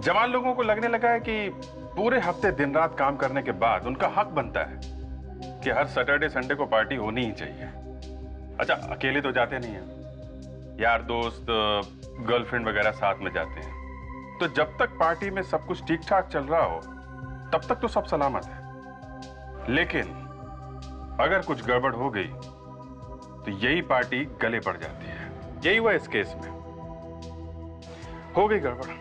जवान लोगों को लगने लगा है कि पूरे हफ्ते दिन रात काम करने के बाद उनका हक बनता है कि हर सैटरडे संडे को पार्टी होनी ही चाहिए। अच्छा, अकेले तो जाते नहीं हैं, यार दोस्त गर्लफ्रेंड वगैरह साथ में जाते हैं। तो जब तक पार्टी में सब कुछ ठीक ठाक चल रहा हो तब तक तो सब सलामत है, लेकिन अगर कुछ गड़बड़ हो गई तो यही पार्टी गले पड़ जाती है। यही हुआ इस केस में। हो गई गड़बड़,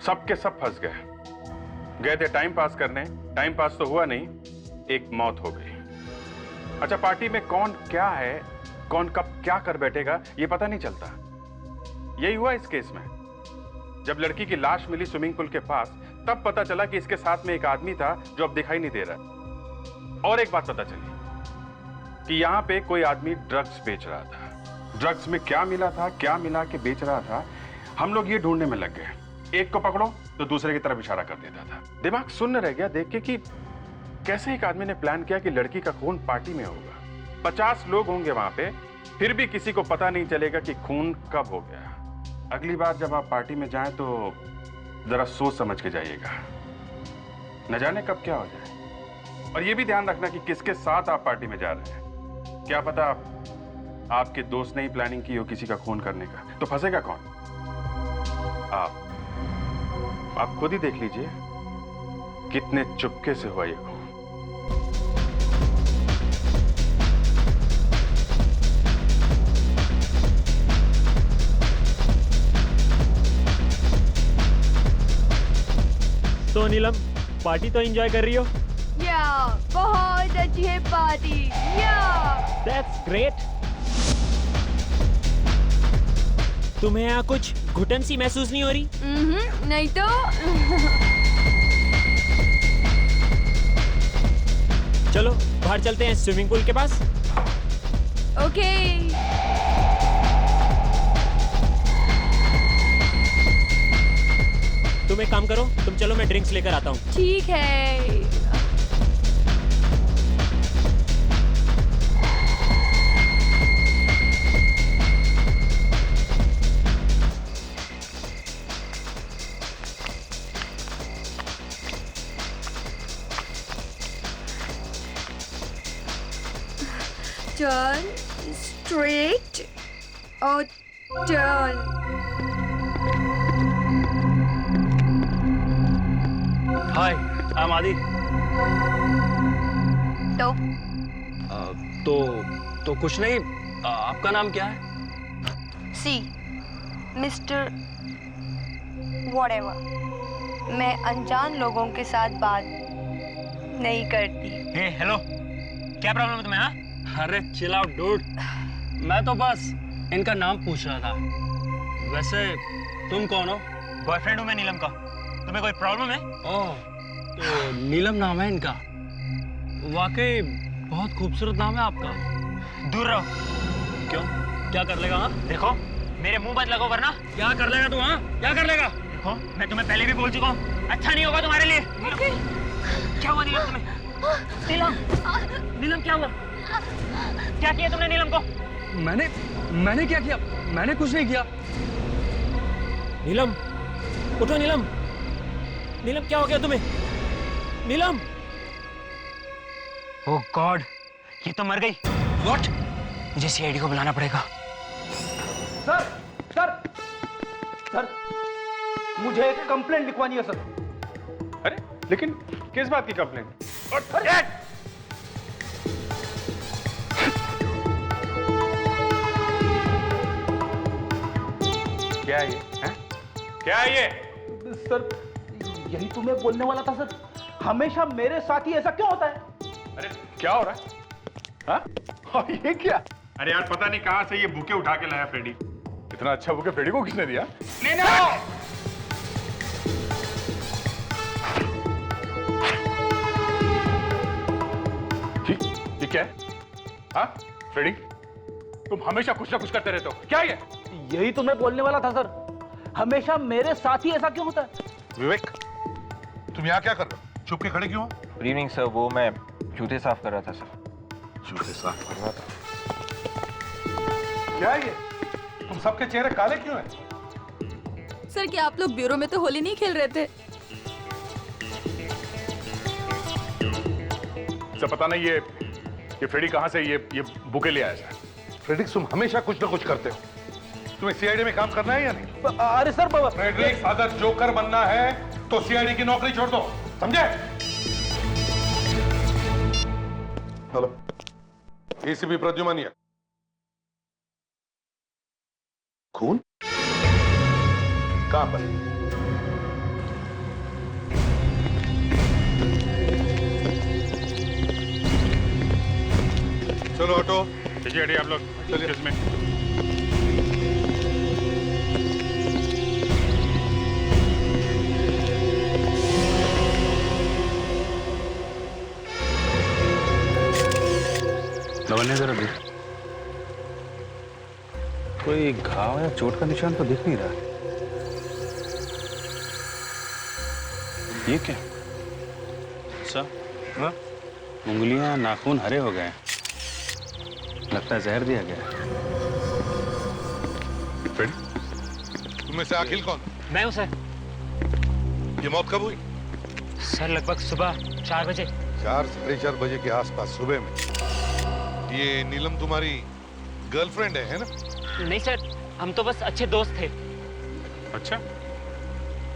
सबके सब फंस गए थे टाइम पास करने, टाइम पास तो हुआ नहीं, एक मौत हो गई। अच्छा, पार्टी में कौन क्या है, कौन कब क्या कर बैठेगा ये पता नहीं चलता। यही हुआ इस केस में। जब लड़की की लाश मिली स्विमिंग पूल के पास तब पता चला कि इसके साथ में एक आदमी था जो अब दिखाई नहीं दे रहा। और एक बात पता चली कि यहां पे कोई आदमी ड्रग्स बेच रहा था। ड्रग्स में क्या मिला था, क्या मिला के बेच रहा था, हम लोग ये ढूंढने में लग गए। एक को पकड़ो तो दूसरे की तरफ इशारा कर देता था। दिमाग सुन्न रह गया देख के कि कैसे एक आदमी ने प्लान किया कि लड़की का खून पार्टी में होगा। 50 लोग होंगे वहां पे, फिर भी किसी को पता नहीं चलेगा कि खून कब हो गया। अगली बार जब आप पार्टी में जाएं तो जरा सोच समझ के जाइएगा, न जाने कब क्या हो जाए। और ये भी ध्यान रखना कि किसके साथ आप पार्टी में जा रहे हैं। क्या पता आपके दोस्त ने ही प्लानिंग की हो किसी का खून करने का, तो फंसेगा कौन? आप खुद ही देख लीजिए कितने चुपके से हुआ ये खून। तो नीलम, पार्टी तो एंजॉय कर रही हो? या बहुत अच्छी है पार्टी। या दैट्स ग्रेट। तुम्हें यहाँ कुछ घुटन सी महसूस नहीं हो रही? नहीं तो। चलो बाहर चलते हैं स्विमिंग पूल के पास। ओके। तुम एक काम करो, तुम चलो मैं ड्रिंक्स लेकर आता हूँ। ठीक है। Turn straight or turn. Hi, I am आदि। तो कुछ नहीं। आपका नाम क्या है? सी मिस्टर व्हाटएवर। मैं अनजान लोगों के साथ बात नहीं करती। हे हेलो, क्या प्रॉब्लम है तुम्हें? हाँ, अरे चिल आउट डूड। मैं तो बस इनका नाम पूछ रहा था। वैसे तुम कौन हो? बॉयफ्रेंड हूँ मैं नीलम का। तुम्हें कोई प्रॉब्लम है? ओह, तो नीलम नाम है इनका। वाकई बहुत खूबसूरत नाम है आपका। दूर रहो। क्यों, क्या कर लेगा? हाँ, देखो मेरे मुंह मत लगो वरना। क्या कर लेगा तू? हाँ, क्या कर लेगा? देखो मैं तुम्हें पहले भी बोल चुका हूँ, अच्छा नहीं होगा तुम्हारे लिए। क्या हुआ नीलम तुम्हें? नीलम क्या हुआ? क्या किया तुमने नीलम को? मैंने क्या किया? मैंने कुछ नहीं किया। नीलम, उठो नीलम। नीलम क्या हो गया तुम्हें? नीलम! ओह गॉड, ये तो मर गई। व्हाट? मुझे सीआईडी को बुलाना पड़ेगा। सर सर सर, मुझे एक कंप्लेंट लिखवानी है सर। अरे लेकिन किस बात की कंप्लेंट? क्या है ये? हैं? क्या है ये? सर यही तो मैं बोलने वाला था सर, हमेशा मेरे साथ ही ऐसा क्यों होता है? अरे क्या हो रहा है? हाँ? और ये क्या? अरे यार पता नहीं कहां से ये बुके उठा के लाया फ्रेडी। इतना अच्छा बुके फ्रेडी को किसने दिया? ये क्या है? हाँ फ्रेडी, तुम हमेशा कुछ ना कुछ करते रहते हो, क्या ये? यही तो मैं बोलने वाला था सर, हमेशा मेरे साथ ही ऐसा क्यों होता है? विवेक, तुम यहाँ क्या कर रहे हो? छुप के खड़े क्यों हो? गुड इवनिंग सर, वो मैं जूते साफ कर रहा था सर। जूते साफ कर रहा था? क्या है ये? तुम सबके चेहरे काले क्यों हैं? सर क्या आप लोग ब्यूरो में तो होली नहीं खेल रहे थे? सर पता नहीं ये फ्रेडी कहाँ से ये बुके ले आया सर। फ्रेडिक्स, तुम हमेशा कुछ ना कुछ करते हो। तुम्हें सीआईडी में काम करना है या नहीं? अरे सर बाबा, फ्रेडरिक्स, अगर जोकर बनना है तो सीआईडी की नौकरी छोड़ दो, समझे? Hello, ACP Pradyuman. खून कहां पर? चलो ऑटो, ठीक है आप लोग चलिए। किसमें? लवन्य जरा देख, कोई घाव या चोट का निशान तो दिख नहीं रहा। ये क्या? अच्छा, हाँ? उंगलियां नाखून हरे हो गए, लगता है जहर दिया गया। तुम्हें से अखिल कौन? मैं हूँ सर। ये मौत कब हुई? सर लगभग सुबह 4 बजे। 4-4:30 बजे के आसपास सुबह में। ये नीलम तुम्हारी गर्लफ्रेंड है ना? नहीं सर, हम तो बस अच्छे दोस्त थे। अच्छा,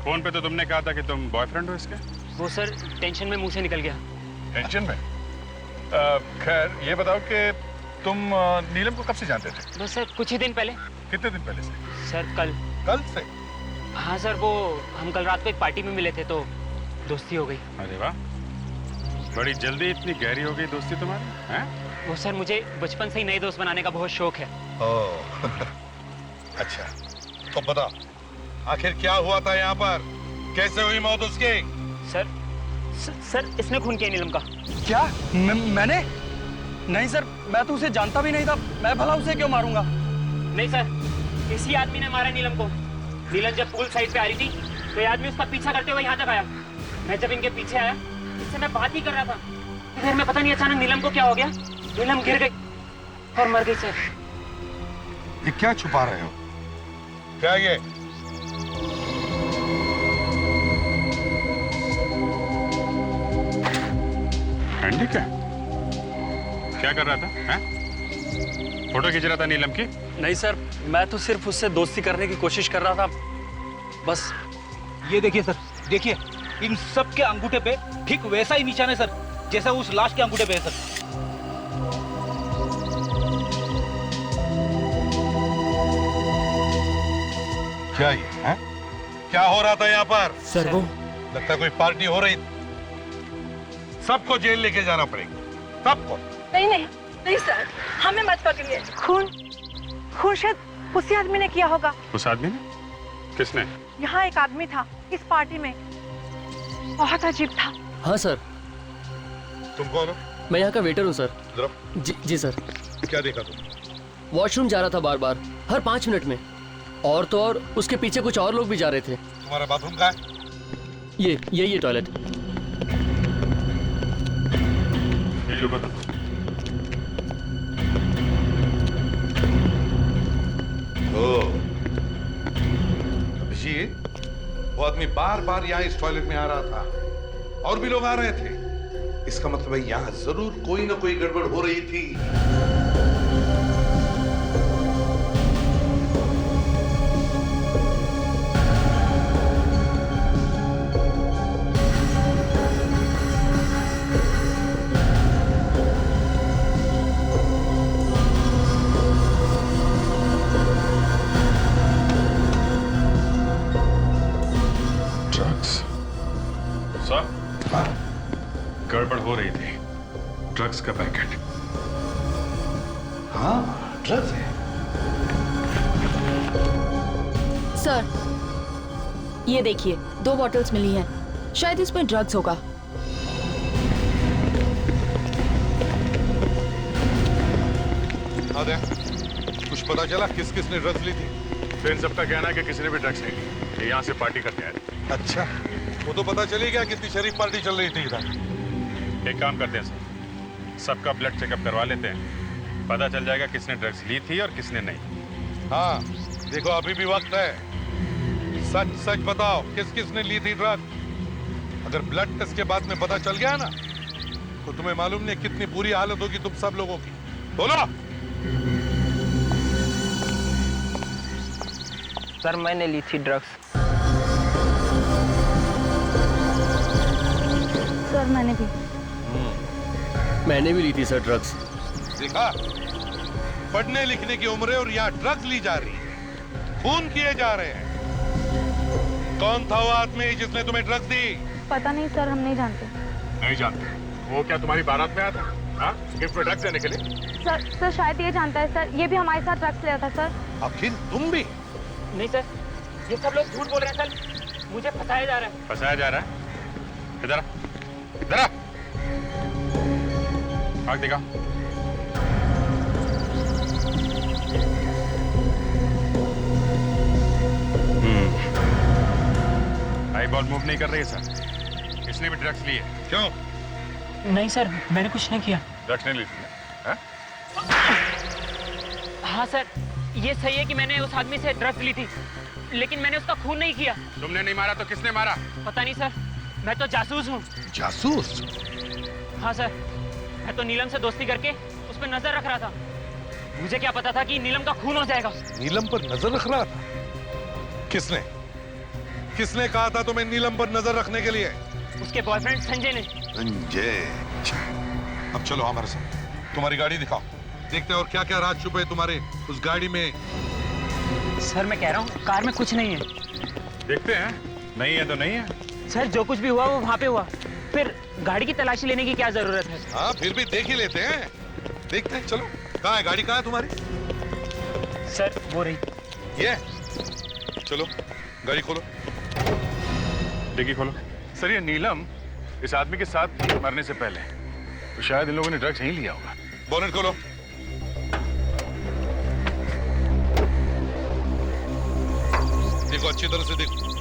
फोन पे तो तुमने कहा था कि तुम बॉयफ्रेंड हो इसके। वो सर टेंशन में मुंह से निकल गया। टेंशन में? खैर ये बताओ कि तुम नीलम को कब से जानते थे? बस सर कुछ ही दिन पहले। कितने दिन पहले से? सर कल। कल से? हाँ सर, वो हम कल रात को एक पार्टी में मिले थे तो दोस्ती हो गई। अरे वाह, बड़ी जल्दी इतनी गहरी हो गई दोस्ती तुम्हारी, हैं? वो सर मुझे बचपन से ही नए दोस्त बनाने का बहुत शौक है। ओह, अच्छा, तो बता आखिर क्या हुआ था यहाँ पर? कैसे हुई मौत उसकी? सर इसने खून किया नीलम का। क्या? मैंने? नहीं सर, मैं तो उसे जानता भी नहीं था। मैं भला उसे क्यों मारूंगा? नहीं सर, इसी आदमी ने मारा नीलम को। नीलम जब पूल साइड पे आ रही थी तो ये आदमी उसका पीछा करते हुए यहाँ तक आया। मैं जब इनके पीछे आया, इससे मैं बात ही कर रहा था, फिर मैं पता नहीं अचानक नीलम को क्या हो गया, नीलम गिर गई और मर गई सर। ये क्या छुपा रहे हो? क्या ये? हैंडी क्या कर रहा था, हैं? फोटो खींच रहा था नीलम की? नहीं सर, मैं तो सिर्फ उससे दोस्ती करने की कोशिश कर रहा था बस। ये देखिए सर, देखिए इन सब के अंगूठे पे ठीक वैसा ही निशान है सर, जैसा उस लाश के अंगूठे पे है सर। क्या ये है? क्या हो रहा था यहाँ पर? सर वो लगता है कोई पार्टी हो रही थी। सबको जेल लेके जाना पड़ेगा, सबको। नहीं नहीं नहीं सर, हमें मत पकड़िए। खून शायद उसी आदमी ने किया होगा। उस आदमी ने? किसने? यहाँ एक आदमी था इस पार्टी में, बहुत अजीब था। हाँ सर, तुम कौन हो? मैं यहाँ का वेटर हूँ सर। जरा जी सर। क्या देखा तुम? वॉशरूम जा रहा था बार बार, हर 5 मिनट में। और तो और उसके पीछे कुछ और लोग भी जा रहे थे। तुम्हारा बाथरूम कहाँ है? ये टॉयलेट। ये जो बता। अभिजीत, वो आदमी बार बार यहाँ इस टॉयलेट में आ रहा था और भी लोग आ रहे थे। इसका मतलब है यहाँ जरूर कोई ना कोई गड़बड़ हो रही थी। गड़बड़ हो रही थी, ड्रग्स का पैकेट। हाँ, ड्रग्स है। सर ये देखिए, 2 बॉटल्स मिली हैं, शायद इसमें ड्रग्स होगा। आदे, कुछ पता चला किस किस ने ड्रग्स ली थी? तो इन सबका कहना है कि किसी ने भी ड्रग्स नहीं ली, ये यहाँ से पार्टी करके आए थे। अच्छा, वो तो पता चली गया कितनी शरीफ पार्टी चल रही थी इधर। एक काम करते हैं सर, सबका ब्लड चेकअप करवा लेते हैं, पता चल जाएगा किसने ड्रग्स ली थी और किसने नहीं। हाँ, देखो अभी भी वक्त है। सच सच बताओ, किस किस ने ली थी ड्रग? अगर ब्लड टेस्ट के बाद में पता चल गया ना, तो तुम्हें मालूम नहीं कितनी बुरी हालत होगी तुम सब लोगों की। बोलो। सर मैंने ली थी ड्रग्स। सर मैंने भी। मैंने भी ली थी सर ड्रग्स। देखा, पढ़ने लिखने की उम्र है और यहाँ ड्रग्स ली जा रही है, खून किए जा रहे हैं। कौन था वो आदमी जिसने तुम्हें ड्रग्स दी? पता नहीं सर, हम नहीं जानते। नहीं जानते? वो क्या तुम्हारी बारात में आया था? हाँ, गिफ्ट में ड्रग्स देने के लिए? सर शायद ये जानता है सर, ये भी हमारे साथ ड्रग्स लिया था सर। आखिर तुम भी? नहीं सर, ये सब लोग झूठ बोल रहे हैं सर, मुझे फंसाया जा रहा है। फंसाया जा रहा है? इधर आ, इधर आ। आग दिखा। आई बॉल मूव नहीं कर रही है सर, इसने भी ड्रग्स लिए। क्यों? नहीं सर, मैंने कुछ नहीं किया। ड्रग्स नहीं ली तुमने? हाँ? हाँ सर, ये सही है कि मैंने उस आदमी से ड्रग्स ली थी, लेकिन मैंने उसका खून नहीं किया। तुमने नहीं मारा तो किसने मारा? पता नहीं सर, मैं तो जासूस हूँ। जासूस? हाँ सर, मैं तो नीलम से दोस्ती करके उस पर नजर रख रहा था। मुझे क्या पता था कि नीलम का खून हो जाएगा। नीलम पर नजर रख रहा था? किसने? किसने कहा था तुम्हें नीलम पर नजर रखने के लिए? उसके बॉयफ्रेंड संजय ने। संजय? अब चलो हमारे साथ, तुम्हारी गाड़ी दिखाओ, देखते हैं और क्या क्या राज छुपे तुम्हारे उस गाड़ी में। सर मैं कह रहा हूँ कार में कुछ नहीं है। देखते हैं, नहीं है तो नहीं है। सर जो कुछ भी हुआ वो वहाँ पे हुआ, फिर गाड़ी की तलाशी लेने की क्या जरूरत है? हाँ फिर भी देख ही लेते हैं, देखते हैं। चलो, कहाँ है गाड़ी? कहाँ है तुम्हारी? सर वो रही। ये चलो, गाड़ी खोलो। डिग्गी खोलो। सर ये नीलम इस आदमी के साथ मरने से पहले तो शायद इन लोगों ने ड्रग्स नहीं लिया होगा। बोनेट खोलो। देखो अच्छी तरह से देखो।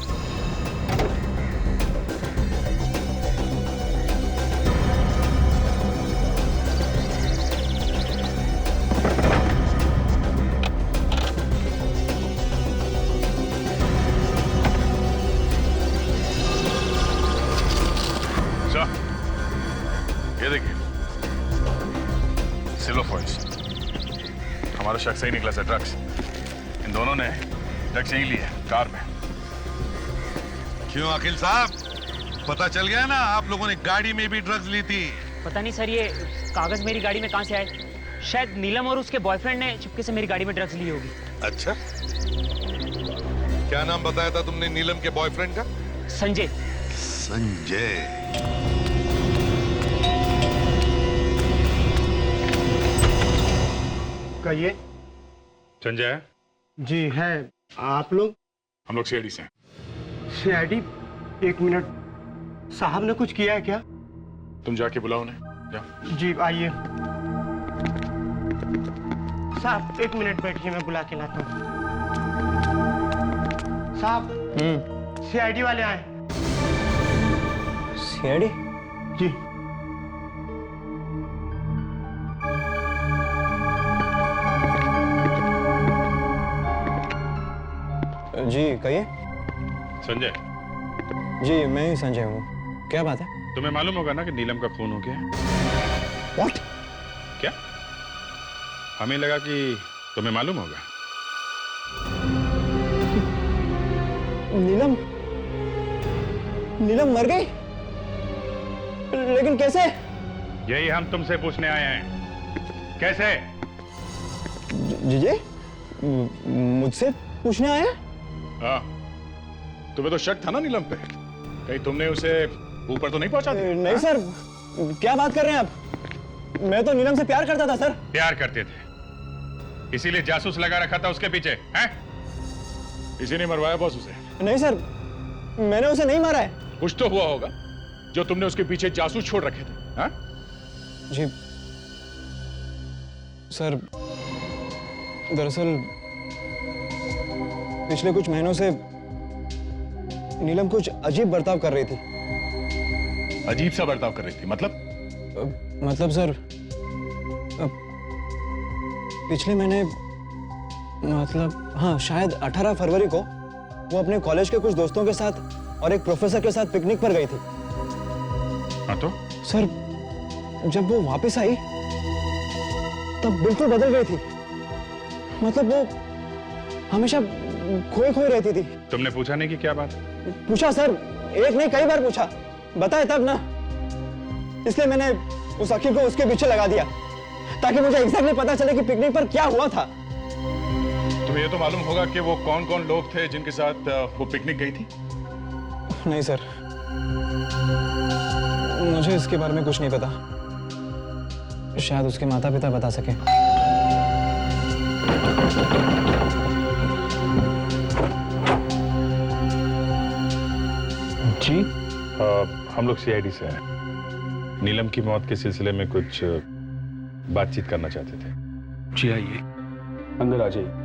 ये देखिए, सिल्वर फॉइल्स। हमारा शख्स सही निकला सर, ड्रग्स। इन दोनों ने ड्रग्स यही लिए कार में। क्यों अखिल साहब, पता चल गया ना आप लोगों ने गाड़ी में भी ड्रग्स ली थी? पता नहीं सर, ये कागज मेरी गाड़ी में कहाँ से आए। शायद नीलम और उसके बॉयफ्रेंड ने चुपके से मेरी गाड़ी में ड्रग्स ली होगी। अच्छा, क्या नाम बताया था तुमने नीलम के बॉयफ्रेंड का? संजय। संजय। कहिए। संजय है? जी है। आप लोग? हम लोग सीआईडी से हैं। सीआईडी? एक मिनट, साहब ने कुछ किया है क्या? तुम जाके बुलाओ उन्हें, जाओ। जी आइए। साहब एक मिनट बैठिए, मैं बुला के लाता हूँ। साहब सीआईडी वाले आए। सीआईडी? जी। जी कहिए। संजय? जी मैं ही संजय हूँ, क्या बात है? तुम्हें मालूम होगा ना कि नीलम का खून हो गया है। What? क्या? हमें लगा कि तुम्हें मालूम होगा। नीलम? नीलम मर गई? लेकिन कैसे? यही हम तुमसे पूछने आए हैं, कैसे? जी मुझसे पूछने आए हैं? हाँ, तुम्हें तो शक था ना नीलम पे, कहीं तुमने उसे ऊपर तो नहीं पहुंचा दिया? नहीं सर, क्या बात कर रहे हैं आप? मैं तो नीलम से प्यार करता था सर। प्यार करते थे, इसीलिए जासूस लगा रखा था उसके पीछे, हैं? इसी ने मरवाया बॉस उसे? नहीं सर, मैंने उसे नहीं मारा है। कुछ तो हुआ होगा जो तुमने उसके पीछे जासूस छोड़ रखे थे, हाँ? जी सर, दरअसल पिछले कुछ महीनों से नीलम कुछ अजीब बर्ताव कर रही थी। अजीब सा बर्ताव कर रही थी? मतलब सर, पिछले महीने, मतलब हाँ शायद 18 फरवरी को वो अपने कॉलेज के कुछ दोस्तों के साथ और एक प्रोफेसर के साथ पिकनिक पर गई थी। हाँ तो सर, जब वो वापस आई तब बिल्कुल बदल गई थी। मतलब वो हमेशा खोई खोई रहती थी। तुमने पूछा नहीं कि क्या बात? पूछा सर, एक नहीं कई बार पूछा, बताए तब ना। इसलिए मैंने उस अखिल को उसके पीछे लगा दिया ताकि मुझे एग्जैक्टली पता चले कि पिकनिक पर क्या हुआ था। तुम्हें ये तो मालूम होगा कि वो कौन कौन लोग थे जिनके साथ वो पिकनिक गई थी? नहीं सर, मुझे इसके बारे में कुछ नहीं पता। शायद उसके माता पिता बता सके। जी, हम लोग सीआईडी से हैं। नीलम की मौत के सिलसिले में कुछ बातचीत करना चाहते थे। जी आइए, अंदर आ जाइए।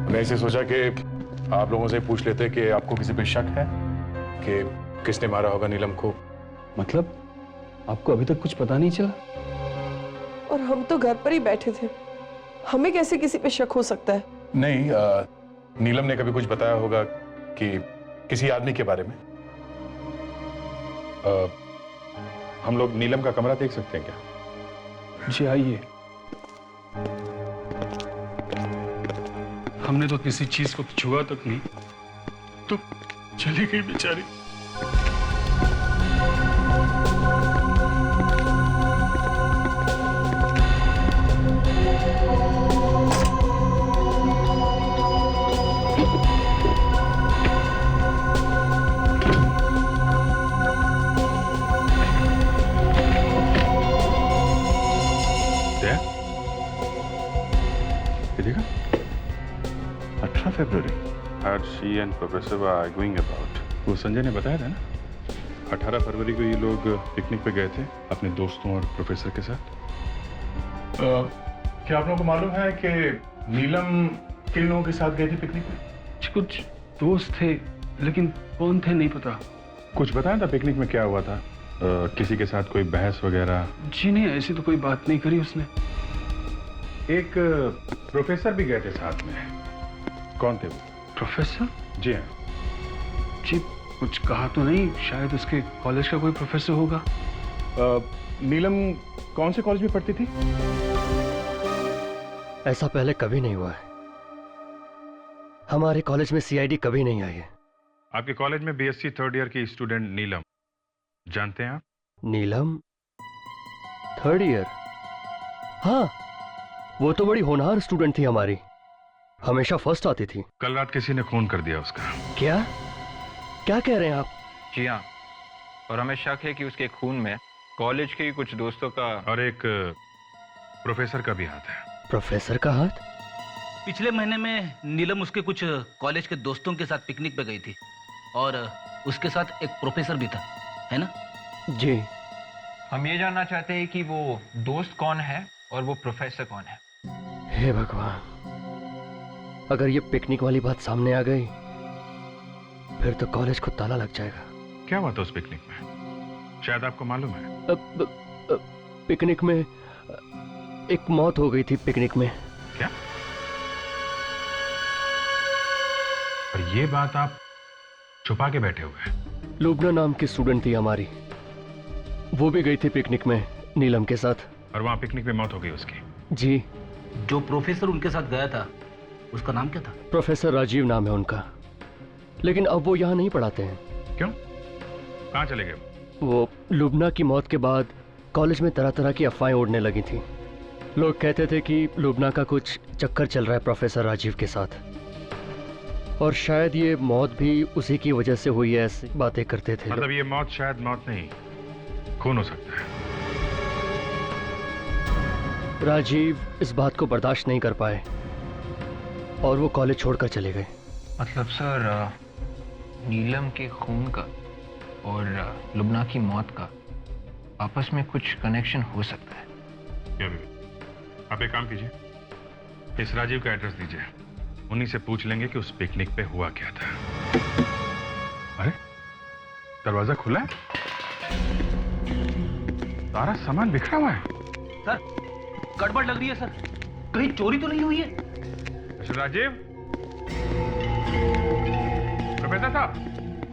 मैंने इसे सोचा कि आप लोगों से पूछ लेते कि आपको किसी पे शक है कि किसने मारा होगा नीलम को। मतलब आपको अभी तक कुछ पता नहीं चला? और हम तो घर पर ही बैठे थे, हमें कैसे किसी पे शक हो सकता है? नहीं, नीलम ने कभी कुछ बताया होगा कि किसी आदमी के बारे में। हम लोग नीलम का कमरा देख सकते हैं क्या? जी आइए। हमने तो किसी चीज को छुआ तक नहीं, तो चली गई बेचारी। February. She and Professor were arguing about. वो संजय ने बताया था ना, 18 फरवरी को ये लोग पिकनिक पे गए थे अपने दोस्तों और प्रोफेसर के साथ। क्या आप लोगों को मालूम है कि नीलम किन लोगों के साथ गई थी पिकनिक पे? कुछ दोस्त थे, लेकिन कौन थे नहीं पता। कुछ बताया था पिकनिक में क्या हुआ था? किसी के साथ कोई बहस वगैरह? जी नहीं, ऐसी तो कोई बात नहीं करी उसने। एक प्रोफेसर भी गए थे साथ में। कौन थे वो? प्रोफेसर? जी हाँ। जी कुछ कहा तो नहीं, शायद उसके कॉलेज का कोई प्रोफेसर होगा। नीलम कौन से कॉलेज में पढ़ती थी? ऐसा पहले कभी नहीं हुआ है। हमारे कॉलेज में सीआईडी कभी नहीं आई है। आपके कॉलेज में बीएससी थर्ड ईयर की स्टूडेंट नीलम, जानते हैं आप? नीलम थर्ड ईयर? हाँ, वो तो बड़ी होनहार स्टूडेंट थी हमारी, हमेशा फर्स्ट आती थी। कल रात किसी ने खून कर दिया उसका। क्या क्या कह रहे हैं आप? जी हाँ, और हमें शक है कि उसके खून में कॉलेज के कुछ दोस्तों का और एक प्रोफेसर का भी हाथ है। प्रोफेसर का हाथ? पिछले महीने में नीलम उसके कुछ कॉलेज के दोस्तों के साथ पिकनिक पे गई थी और उसके साथ एक प्रोफेसर भी था, है ना? जी। हम ये जानना चाहते हैं कि वो दोस्त कौन है और वो प्रोफेसर कौन है। हे भगवान, अगर ये पिकनिक वाली बात सामने आ गई फिर तो कॉलेज को ताला लग जाएगा। क्या हुआ था उस पिकनिक में? शायद आपको मालूम है। पिकनिक में एक मौत हो गई थी। पिकनिक में। क्या? और ये बात आप छुपा के बैठे हुए हैं? लुबना नाम की स्टूडेंट थी हमारी, वो भी गई थी पिकनिक में नीलम के साथ। और वहां पिकनिक में मौत हो गई उसकी? जी। जो प्रोफेसर उनके साथ गया था उसका नाम क्या था? प्रोफेसर राजीव नाम है उनका, लेकिन अब वो यहाँ नहीं पढ़ाते हैं। क्यों? कहाँ चले गए? वो लुबना की मौत के बाद कॉलेज में तरह तरह की अफवाहें उड़ने लगी थी। लोग कहते थे कि लुबना का कुछ चक्कर चल रहा है प्रोफेसर राजीव के साथ, और शायद ये मौत भी उसी की वजह से हुई है, ऐसी बातें करते थे। मतलब ये मौत शायद मौत नहीं, खून हो सकता है। राजीव इस बात को बर्दाश्त नहीं कर पाए और वो कॉलेज छोड़कर चले गए। मतलब सर, नीलम के खून का और लुबना की मौत का आपस में कुछ कनेक्शन हो सकता है क्या? आप एक काम कीजिए, इस राजीव का एड्रेस दीजिए, उन्हीं से पूछ लेंगे कि उस पिकनिक पे हुआ क्या था। अरे दरवाजा खुला है, सारा सामान बिखरा हुआ है। सर गड़बड़ लग रही है सर, कहीं चोरी तो नहीं हुई है? मिस्टर राजीव, प्रोफेसर साहब।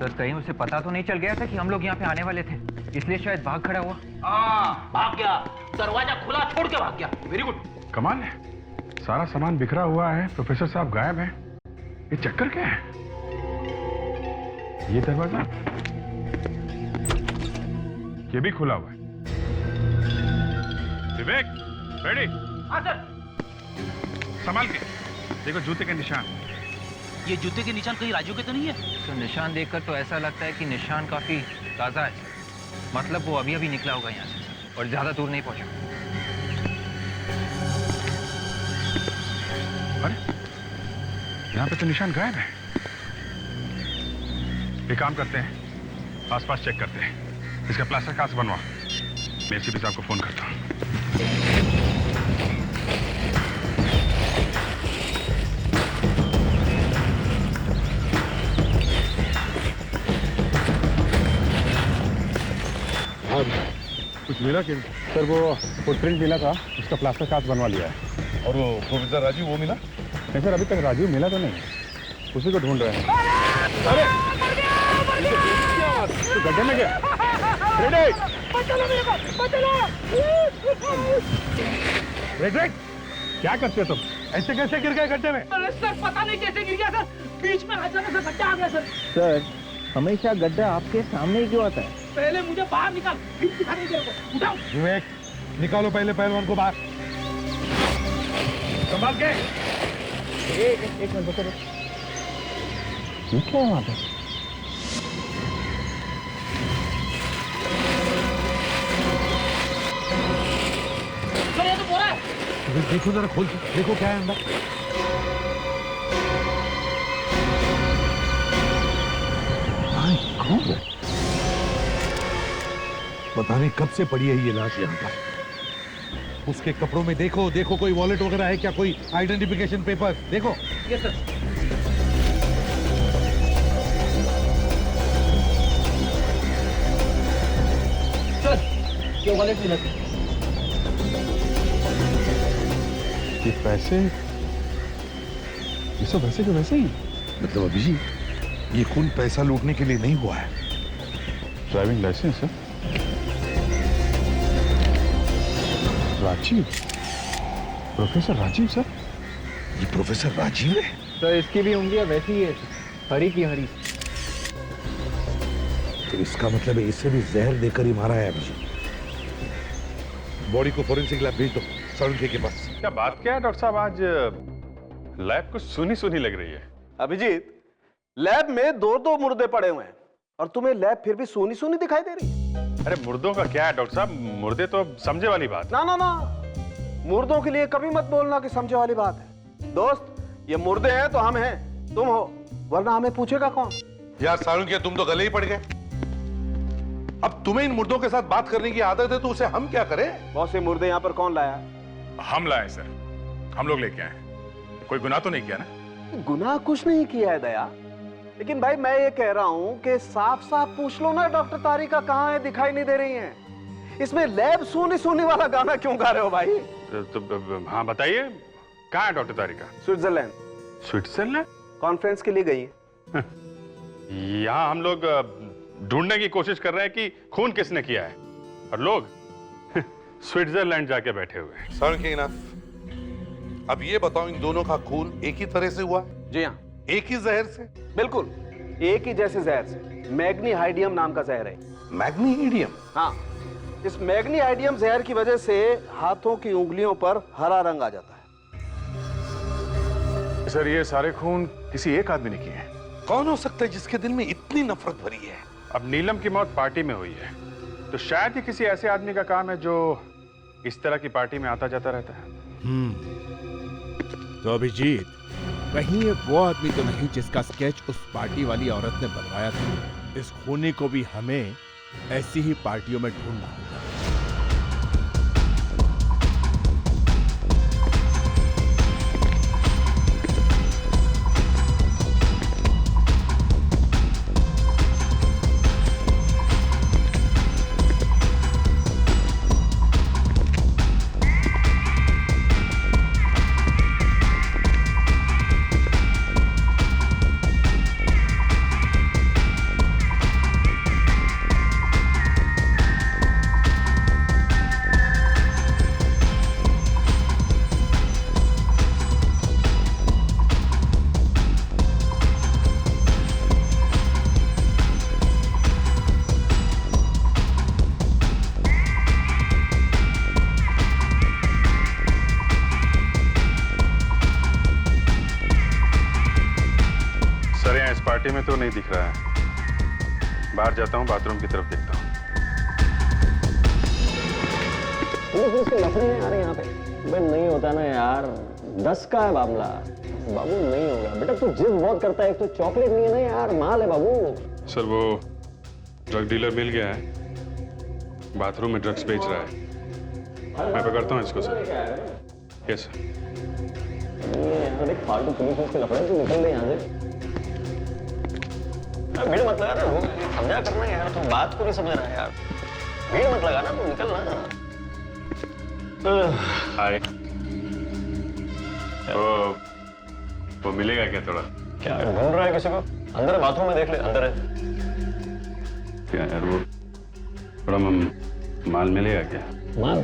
सर कहीं उसे पता तो नहीं चल गया था कि हम लोग यहाँ पे आने वाले थे, इसलिए शायद भाग खड़ा हुआ। हाँ भाग गया, दरवाजा खुला छोड़ के भाग गया। Very good. कमाल है, सारा सामान बिखरा हुआ है, प्रोफेसर साहब गायब हैं। ये चक्कर क्या है? ये दरवाजा, ये भी खुला हुआ है। विवेक, रेडी? हाँ सर। संभाल के देखो, जूते के निशान। ये जूते के निशान कहीं राजू के तो नहीं है? तो निशान देखकर तो ऐसा लगता है कि निशान काफी ताजा है, मतलब वो अभी अभी निकला होगा यहाँ से और ज्यादा दूर नहीं पहुंचा। अरे यहाँ पे तो निशान गायब है। एक काम करते हैं, आसपास चेक करते हैं, इसका प्लास्टर कास्ट बनवा। मैं एसीपी साहब को फोन करता हूँ। कुछ मिला कि सर? वो फुटप्रिंट मिला था, उसका प्लास्टर कास्ट बनवा लिया है। और वो प्रोफेसर राजीव, वो मिला? नहीं सर, अभी तक राजीव मिला तो नहीं, उसी को ढूंढ रहे हैं। अरे तो गड्ढे में गया। रेड, क्या करते हो तुम? ऐसे कैसे गिर गए गड्ढे में? अरे सर पता नहीं कैसे गिर गया सर, बीच में अचानक से गड्ढा आ गया सर। सर हमेशा गड्ढा आपके सामने ही क्यों आता है? पहले मुझे बाहर निकाल, फिर दिखा नहीं तेरे को। उठाओ। विवेक, निकालो पहले पहलवान को बाहर। संभाल के। एक मिनट बता दो, ये क्या है वहां पे? सर ये तो बोरा है। देखो जरा, खोल के देखो क्या है अंदर। पता नहीं कब से पड़ी है ये लाश यहाँ पर। उसके कपड़ों में देखो, देखो कोई वॉलेट वगैरह है क्या, कोई आइडेंटिफिकेशन पेपर देखो। Yes sir. सर ये वॉलेट मिला। ये पैसे, ये सब वैसे के वैसे ही। मतलब अभी ये खून पैसा लूटने के लिए नहीं हुआ है। ड्राइविंग लाइसेंस है। Rajiv, professor Rajiv sir. ये प्रोफेसर राजीव है? सर इसकी भी उंगलियां वैसी ही है, हरी की हरी। तो इसका मतलब है इसे भी जहर देकर ही मारा है अभिजीत। बॉडी को फोरेंसिक लैब भेज दो, साळुंखे के पास। क्या बात क्या है डॉक्टर साहब, आज लैब कुछ सुनी सुनी लग रही है। अभिजीत, लैब में दो मुर्दे पड़े हुए हैं और तुम्हें लैब फिर भी सोनी सोनी दिखाई दे रही है। अरे मुर्दों का क्या है डॉक्टर साहब, मुर्दे तो समझे वाली बात। ना ना ना, मुर्दों के लिए कभी मत बोलना कि समझे वाली बात है। दोस्त, ये मुर्दे हैं तो हम हैं, तुम हो, वरना हमें पूछेगा कौन? यार साळुंखे, तुम तो गले ही पड़ गए। अब तुम्हें इन मुर्दों के साथ बात करने की आदत है तो उसे हम क्या करें? बहुत से मुर्दे यहाँ पर कौन लाया? हम लाए सर, हम लोग लेके आए। कोई गुनाह तो नहीं किया ना? गुनाह कुछ नहीं किया है दया, लेकिन भाई मैं ये कह रहा हूं कि साफ साफ पूछ लो ना, डॉक्टर तारिका कहाँ है, दिखाई नहीं दे रही हैं। इसमें लैब सोनी सोनी वाला गाना क्यों गा रहे हो भाई? तो हाँ बताइए, कहाँ है डॉक्टर तारिका? स्विट्जरलैंड। स्विट्जरलैंड? कॉन्फ्रेंस के लिए गई है। यहाँ हम लोग ढूंढने की कोशिश कर रहे हैं कि खून किसने किया है, और लोग स्विट्जरलैंड जाके बैठे हुए हैं। साळुंखे इनफ। अब ये बताओ, इन दोनों का खून एक ही तरह से हुआ? जी हाँ। एक ही जहर से? बिल्कुल एक ही जैसे जहर से। मैग्नीहाइडियम नाम का जहर है। मैग्नीहाइडियम? हाँ, इस मैग्नीहाइडियम जहर की वजह से हाथों की उंगलियों पर हरा रंग आ जाता है। सर ये सारे खून किसी एक आदमी ने किए हैं। कौन हो सकता है जिसके दिल में इतनी नफरत भरी है? अब नीलम की मौत पार्टी में हुई है, तो शायद ही किसी ऐसे आदमी का काम है जो इस तरह की पार्टी में आता जाता रहता है। तो अभिजीत, कहीं ये वो आदमी तो नहीं जिसका स्केच उस पार्टी वाली औरत ने बनवाया था? इस खूनी को भी हमें ऐसी ही पार्टियों में ढूंढना होगा। में तो नहीं दिख रहा है। बाहर जाता हूँ, बाथरूम की तरफ देखता हूँ। इसके लफड़े नहीं आ रहे यहाँ पे। बे नहीं होता ना यार, 10 का है मामला। बाबू नहीं होगा बेटा, तू जिद बहुत करता है। एक तो चॉकलेट नहीं है ना यार, माल है बाबू। सर वो ड्रग डीलर मिल गया है, बाथरूम में ड्रग्स बेच रहा है। मैं पकड़ता हूँ इसको सर। Yes sir. यार देख फालतू पुलिस उसके लफड़े, तू निकल ले यहाँ से। भीड़ मत लगा ना, समझा करना यार, तू बात को नहीं समझ रहा है यार। भीड़ मत लगा ना, तू निकल ना। हाय। वो मिलेगा क्या थोड़ा? क्या ढूंढ रहा है किसी को? अंदर बाथरूम में देख ले, अंदर है। क्या यार वो थोड़ा माल मिलेगा क्या? माल?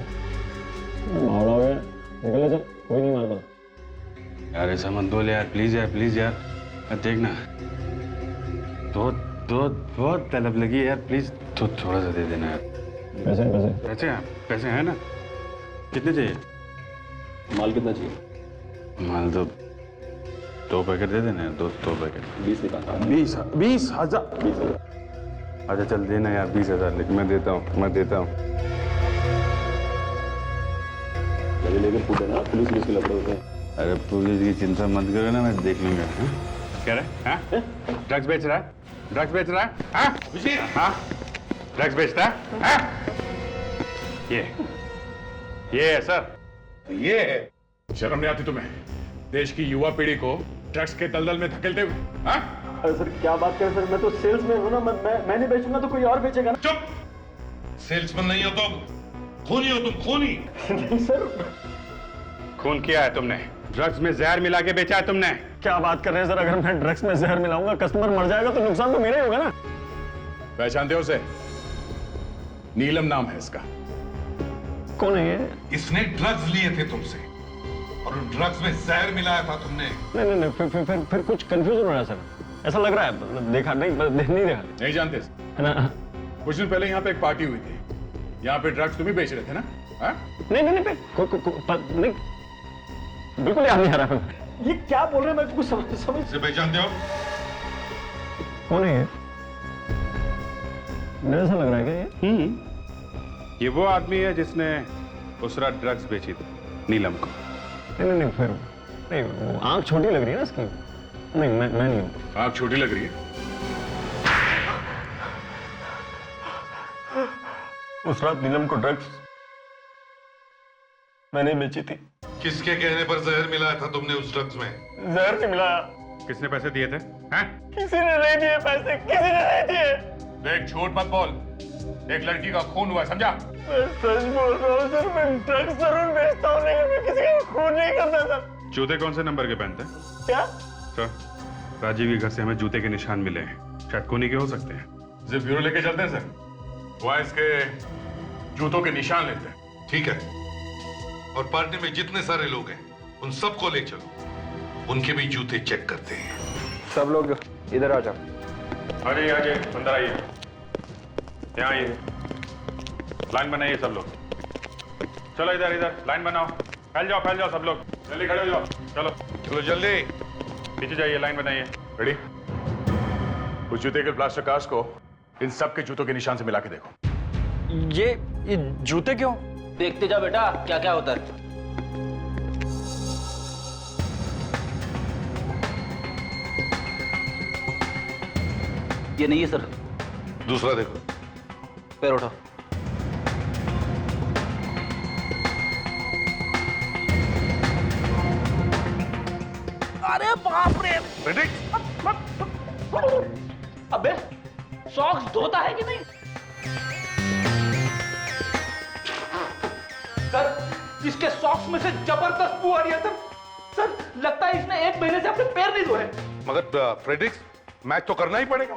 मावड़ा हो गया, निकल ले चल, कोई नहीं माल को। यार ऐसा मत बोल यार, प्लीज यार, प्लीज यार। देखना बहुत तलब लगी है यार, प्लीज तो थोड़ा सा दे देना यार। पैसे पैसे पैसे पैसे हैं ना? कितने चाहिए? माल कितना चाहिए? माल तो 2 पैकेट दे देना यार, 2 पैकेट। 20 निकालता हूँ। 20,000। अच्छा चल देना यार 20,000, लेकिन मैं देता हूँ। लेकिन पूछे ना, पुलिस के लफड़े होते हैं। अरे पुलिस की चिंता मत करो ना, मैं देख लूंगा। क्या रहा है? ड्रग्स बेच रहा है? ड्रग्स बेच रहा है? हाँ ड्रग्स बेचता है? ये है सर। ये है? शर्म नहीं आती तुम्हें देश की युवा पीढ़ी को ड्रग्स के दलदल में धकेलते हुए? अरे सर क्या बात करें सर, मैं तो सेल्समैन हूँ ना। मैं नहीं बेचूंगा तो कोई और बेचेगा ना। चुप! सेल्समैन नहीं हो तुम, खूनी हो तुम, खूनी। नहीं सर। खून किया है तुमने, ड्रग्स में जहर मिला के बेचा है तुमने। क्या बात कर रहे हैं सर? अगर मैं ड्रग्स में जहर मिलाऊंगा, कस्टमर मर जाएगा तो नुकसान तो मेरा ही होगा ना। पहचानते हो उसे? नीलम नाम है इसका। कौन है ये? इसने ड्रग्स लिए थे तुमसे और उन ड्रग्स में जहर मिलाया था तुमने। नहीं फिर कुछ कंफ्यूजन हो रहा है सर, ऐसा लग रहा है। देखा नहीं देखा। नहीं जानते है ना? कुछ दिन पहले यहाँ पे एक पार्टी हुई थी, यहाँ पे ड्रग्स तुम ही बेच रहे थे ना? नहीं बिल्कुल याद नहीं आ रहा। ये क्या बोल रहे हैं, मैं कुछ समझ इसे पहचानते हो? कौन है ये? मेरे ऐसा लग रहा है क्या ये? ये वो आदमी है जिसने उस रात ड्रग्स बेची थी नीलम को। नहीं फिर नहीं, आंख छोटी लग रही है ना इसकी। नहीं मैं नहीं हूँ। आंख छोटी लग रही है? उस रात नीलम को ड्रग्स मैंने बेची थी। किसके कहने पर जहर मिलाया था तुमने उस ड्रग्स में? जहर नहीं मिलाया। किसने पैसे दिए थे? हैं? किसी ने नहीं दिए पैसे, किसी ने नहीं दिए। देख झूठ मत बोल, एक लड़की का खून हुआ, समझा? मैं सच बोल रहा हूँ सर, मैं ड्रग्स जरूर बेचता हूँ लेकिन मैं किसी का खून नहीं करता सर। जूते कौन से नंबर के पहनते हैं? क्या? सर राजीव के घर से हमें जूते के निशान मिले हैं, शायद कोनी के हो सकते हैं। जिप ब्यूरो लेके चलते हैं सर, वहाँ इसके जूतों के निशान लेते हैं। ठीक है, और पार्टी में जितने सारे लोग हैं उन सबको ले चलो, उनके भी जूते चेक करते हैं। सब लोग इधर आ जाओ। आइए अंदर आइए, यहाँ आइए, लाइन बनाइए सब लोग। चलो इधर लाइन बनाओ, फैल जाओ सब लोग, जल्दी खड़े हो जाओ। चलो जल्दी पीछे जाइए, लाइन बनाइए। रेडी? उस जूते के प्लास्टर कास्ट को इन सब के जूतों के निशान से मिला के देखो। ये जूते क्यों? देखते जा बेटा क्या क्या होता है। ये नहीं है सर। दूसरा देखो। पैर उठाओ। अरे बाप रे! अबे सॉक्स धोता है कि नहीं? सर इसके सॉक्स में से जबरदस्त बू आ रही है सर लगता है इसने 1 महीने से अपने पैर नहीं धोए। मगर फ्रेडरिक्स, मैच तो करना ही पड़ेगा।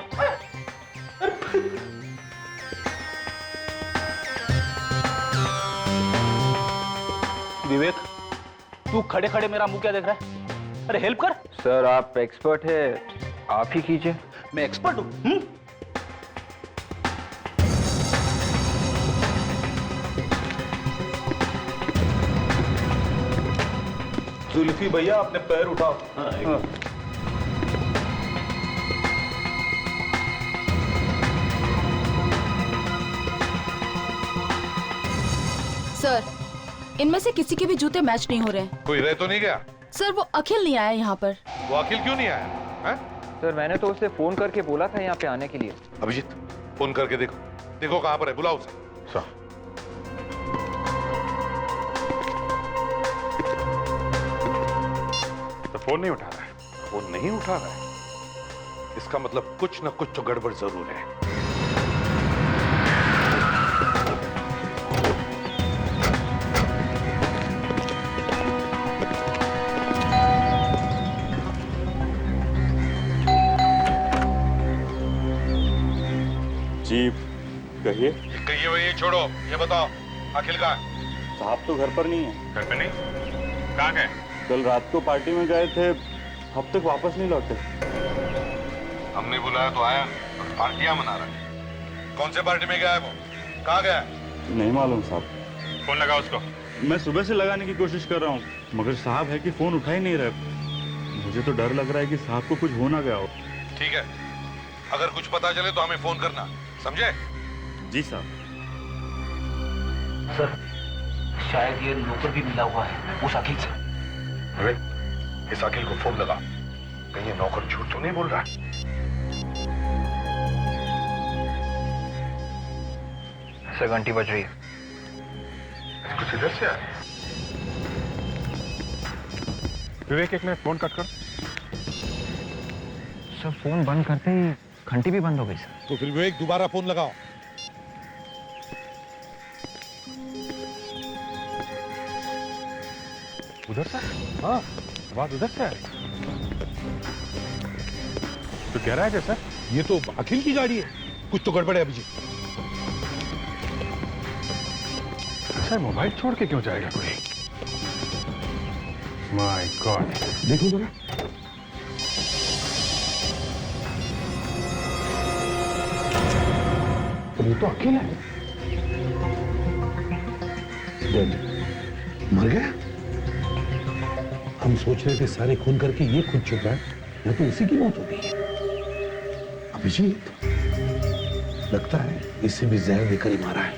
विवेक तू खड़े खड़े मेरा मुंह क्या देख रहा है? अरे हेल्प कर। सर आप एक्सपर्ट है, आप ही कीजिए। मैं एक्सपर्ट हूं? जुल्फी भैया अपने पैर उठाओ। सर, इनमें से किसी के भी जूते मैच नहीं हो रहे हैं। कोई रह तो नहीं गया? सर, वो अखिल नहीं आया यहाँ पर। वो अखिल क्यों नहीं आया है? सर मैंने तो उसे फोन करके बोला था यहाँ पे आने के लिए। अभिजीत फोन करके देखो, देखो कहाँ पर है, बुलाओ उसे। तो फोन नहीं उठा रहा है। फोन नहीं उठा रहा है, इसका मतलब कुछ ना कुछ तो गड़बड़ जरूर है। जी कहिए। कहिए भाई, ये छोड़ो, ये बताओ अखिल कहाँ है? साहब तो घर पर नहीं है। घर पे नहीं? कहाँ गए? कल रात को पार्टी में गए थे, अब तक वापस नहीं लौटे। हमने बुलाया तो आया और पार्टियां मना रहा है। कौन से पार्टी में गया है वो? कहाँ गया है? नहीं मालूम साहब। फोन लगा उसको। मैं सुबह से लगाने की कोशिश कर रहा हूँ, मगर साहब है कि फोन उठा ही नहीं रहे। मुझे तो डर लग रहा है कि साहब को कुछ हो ना गया हो। ठीक है, अगर कुछ पता चले तो हमें फोन करना, समझे? जी साहब। सर शायद ये नौकर भी मिला हुआ है उस अखिल से। अरे इस अखिल को फोन लगा, कहीं ये नौकर झूठ तो नहीं बोल रहा? सर घंटी बज रही है। कुछ इधर से आ। विवेक एक मिनट, फोन कट कर। सर फोन बंद करते ही घंटी भी बंद हो गई सर। तो फिर विवेक दोबारा फोन लगाओ। उधर से? हाँ, आवाज उधर से है। तो कह रहा है जैसा ये तो अखिल की गाड़ी है, कुछ तो गड़बड़ है अभिजीत। अच्छा, मोबाइल छोड़ के क्यों जाएगा कोई? माय गॉड, देखो जरा। तो ये तो अखिल है। मर गया? हम सोच रहे थे सारे खून करके ये खुद चुका है, वो तो इसी की मौत हो गई है। अभिजीत, लगता है इससे भी जहर देकर ही मारा है।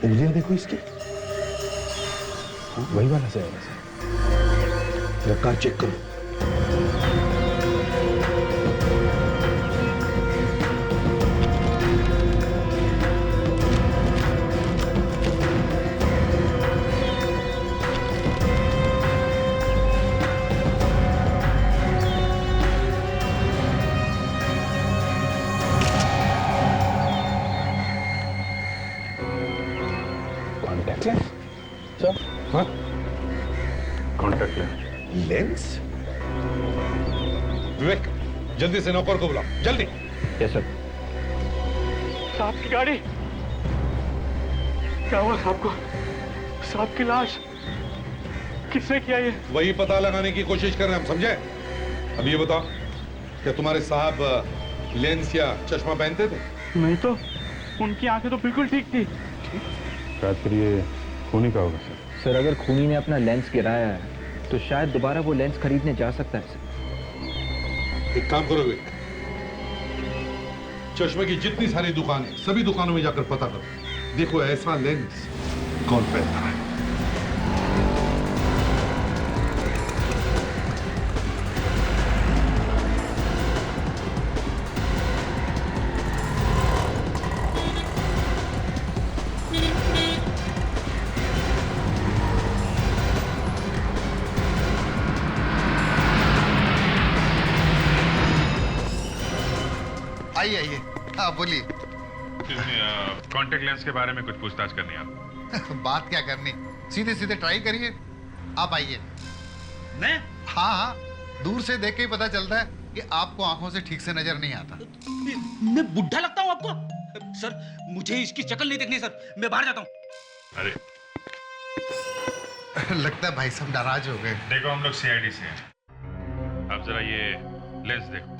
उंगलियां देखो इसकी, वही वाला जहर है। रफ्तार चेक करो। Contact lens. लेंस? विवेक, जल्दी से नौकर को बुलाओ, जल्दी। Yes sir. साहब की गाड़ी, क्या हुआ साहब को? साहब की लाश किसने किया ये? वही पता लगाने की कोशिश कर रहे हैं हम, समझे? अब ये बताओ, क्या तुम्हारे साहब लेंस या चश्मा पहनते थे? नहीं तो, उनकी आंखें तो बिल्कुल ठीक थी। शायद फिर ये खूनी का होगा सर। सर अगर खूनी ने अपना लेंस गिराया है तो शायद दोबारा वो लेंस खरीदने जा सकता है सर। एक काम करो विवेक, चश्मे की जितनी सारी दुकानें, सभी दुकानों में जाकर पता करो, देखो ऐसा लेंस कौन पहनता है। आइए आइए, हाँ बोलिए। कॉन्टेक्ट लेंस के बारे में कुछ पूछताछ करनी है आपको। बात क्या करनी, सीधे सीधे ट्राई करिए। आप आइए। मैं? हाँ हाँ, दूर से देख के ही पता चलता है कि आपको आंखों से ठीक से नजर नहीं आता। मैं बुढ़ा लगता हूँ आपको? सर मुझे इसकी शक्ल नहीं देखनी सर, मैं बाहर जाता हूँ। अरे लगता है भाई साहब नाराज हो गए। देखो, हम लोग सीआईडी से हैं। अब जरा ये लेंस देखो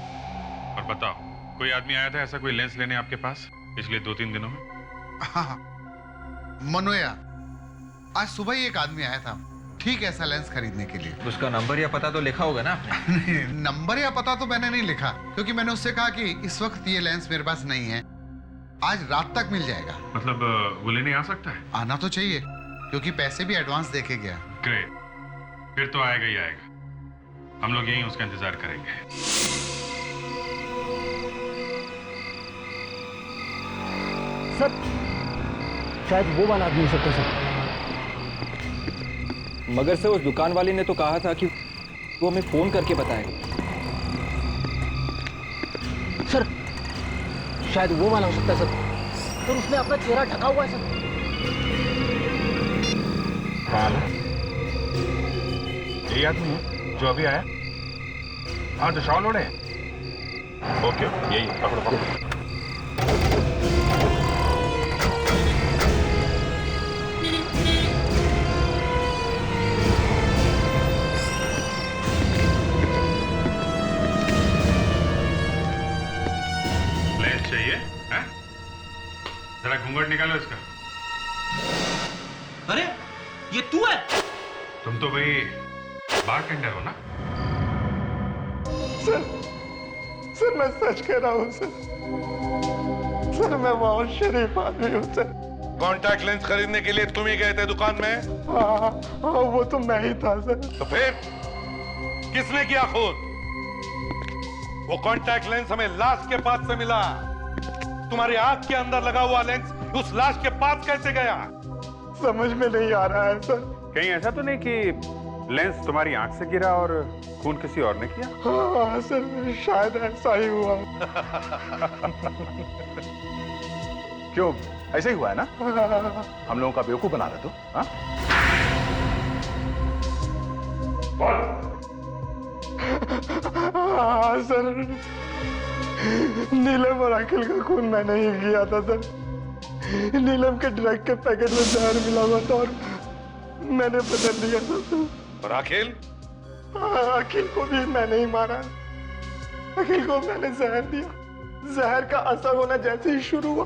और बताओ, कोई आदमी आया था ऐसा कोई लेंस लेने आपके पास पिछले 2-3 दिनों में? हाँ, मनोया, आज सुबह ही एक आदमी आया था ठीक ऐसा लेंस खरीदने के लिए। उसका नंबर या पता तो लिखा होगा ना आपने? नहीं, नंबर या पता तो मैंने नहीं लिखा, क्योंकि मैंने उससे कहा कि इस वक्त ये लेंस मेरे पास नहीं है, आज रात तक मिल जाएगा। मतलब वो लेने आ सकता है? आना तो चाहिए। क्योंकि पैसे भी एडवांस देके गया। ग्रेट, फिर तो आएगा ही आएगा। हम लोग यहीं उसका इंतजार करेंगे। सर शायद वो वाला आदमी हो सकता है सर। मगर से उस दुकान वाले ने तो कहा था कि वो हमें फोन करके बताएगा। सर शायद वो वाला हो सकता है सर। सर उसने अपना चेहरा ढका हुआ है सर। यही आदमी है जो अभी आया? हाँ, जो शॉल ओढ़े। ओके, यही है। पकड़ो पकड़ो। लेंस चाहिए? हैं? जरा घूंघट निकालो इसका। अरे ये तू है? तुम तो भाई बारटेंडर हो ना? सर मैं सच कह रहा हूँ सर। सर मैं बहुत शरीफ आदमी हूँ सर। कॉन्टैक्ट लेंस खरीदने के लिए तुम ही गए थे दुकान में? हाँ, वो तो मैं ही था सर। तो फिर किसने किया खून? वो कॉन्टैक्ट लेंस हमें लाश के पास से मिला। तुम्हारी आंख के अंदर लगा हुआ लेंस उस लाश के पास कैसे गया? समझ में नहीं आ रहा है सर। कहीं ऐसा तो नहीं कि लेंस तुम्हारी आंख से गिरा और खून किसी और ने किया? हाँ सर, शायद ऐसा ही हुआ। क्यों, ऐसे ही हुआ है ना? हम लोगों का बेवकूफ बना रहे तो? हाँ? हाँ सर, नीलम और अखिल का खून मैंने ही किया था सर। नीलम के ड्रग के पैकेट में जहर मिला हुआ था और मैंने बदल दिया था। और अखिल? अखिल को भी मैंने ही मारा। अखिल को मैंने जहर दिया। जहर का असर होना जैसे ही शुरू हुआ,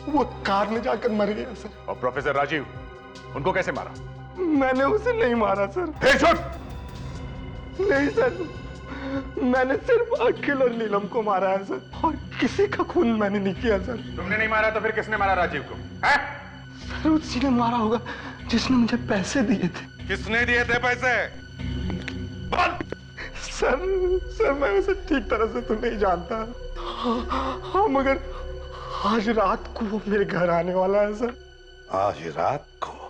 वो कार में जाकर मर गया सर। और प्रोफेसर राजीव, उनको कैसे मारा? मैंने उसे नहीं मारा सर। नहीं सर, मैंने सिर्फ अखिल और नीलम को मारा है सर, और किसी का खून मैंने नहीं किया सर। तुमने नहीं मारा तो फिर किसने मारा राजीव को? है? सर उसी ने मारा होगा जिसने मुझे पैसे दिए थे। किसने दिए थे पैसे? बोल। सर मैं उसे ठीक तरह से तो नहीं जानता। हाँ मगर आज रात को वो मेरे घर आने वाला है सर। आज रात को?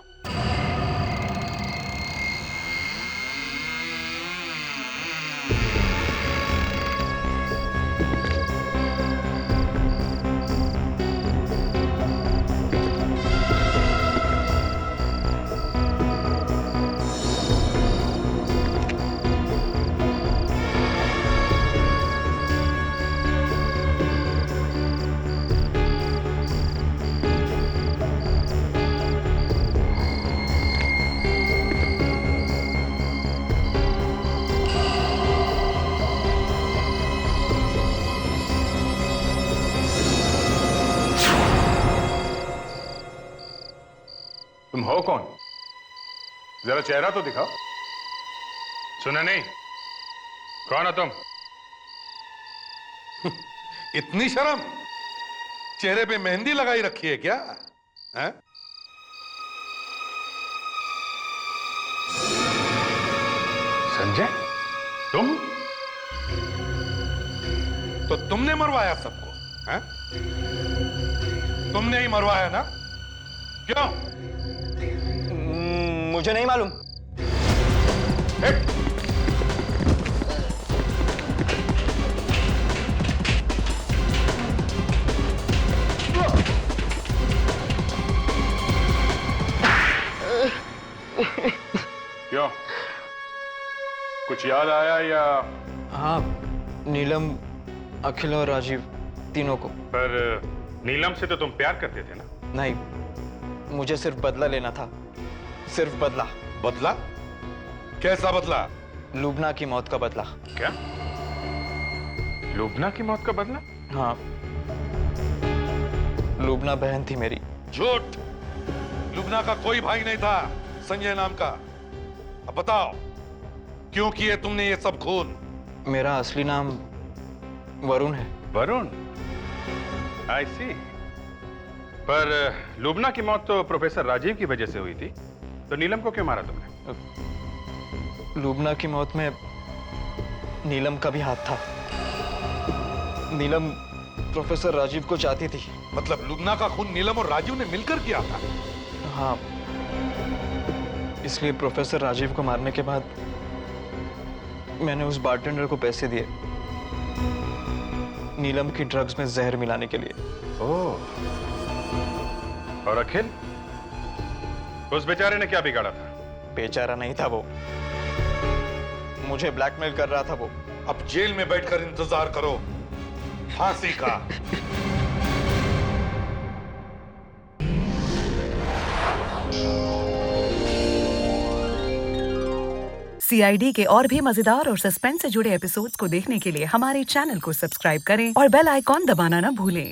तुम हो कौन? जरा चेहरा तो दिखाओ। सुना नहीं? कौन हो तुम? इतनी शर्म? चेहरे पे मेहंदी लगाई रखी है क्या? है? संजय, तुम? तो तुमने मरवाया सबको? हैं? तुमने ही मरवाया ना? क्यों? मुझे नहीं मालूम। क्यों? कुछ याद आया या? हाँ, नीलम, अखिल और राजीव तीनों को। पर नीलम से तो तुम प्यार करते थे ना? नहीं, मुझे सिर्फ बदला लेना था। सिर्फ बदला। बदला? कैसा बदला? लुबना की मौत का बदला। क्या? लुबना की मौत का बदला? हाँ, लुबना बहन थी मेरी। झूठ! लुबना का कोई भाई नहीं था संजय नाम का। अब बताओ, क्यों किए तुमने ये सब खून? मेरा असली नाम वरुण है। वरुण? आई सी। पर लुबना की मौत तो प्रोफेसर राजीव की वजह से हुई थी, तो नीलम को क्यों मारा तुमने? लुबना की मौत में नीलम का भी हाथ था। नीलम प्रोफेसर राजीव को चाहती थी। मतलब लुबना का खून नीलम और राजीव ने मिलकर किया था? हाँ, इसलिए प्रोफेसर राजीव को मारने के बाद मैंने उस बारटेंडर को पैसे दिए नीलम की ड्रग्स में जहर मिलाने के लिए। ओह, और अखिल? उस बेचारे ने क्या बिगाड़ा था? बेचारा नहीं था वो, मुझे ब्लैकमेल कर रहा था वो। अब जेल में बैठकर इंतजार करो फांसी का। CID के और भी मजेदार और सस्पेंस से जुड़े एपिसोड्स को देखने के लिए हमारे चैनल को सब्सक्राइब करें और बेल आइकॉन दबाना ना भूलें।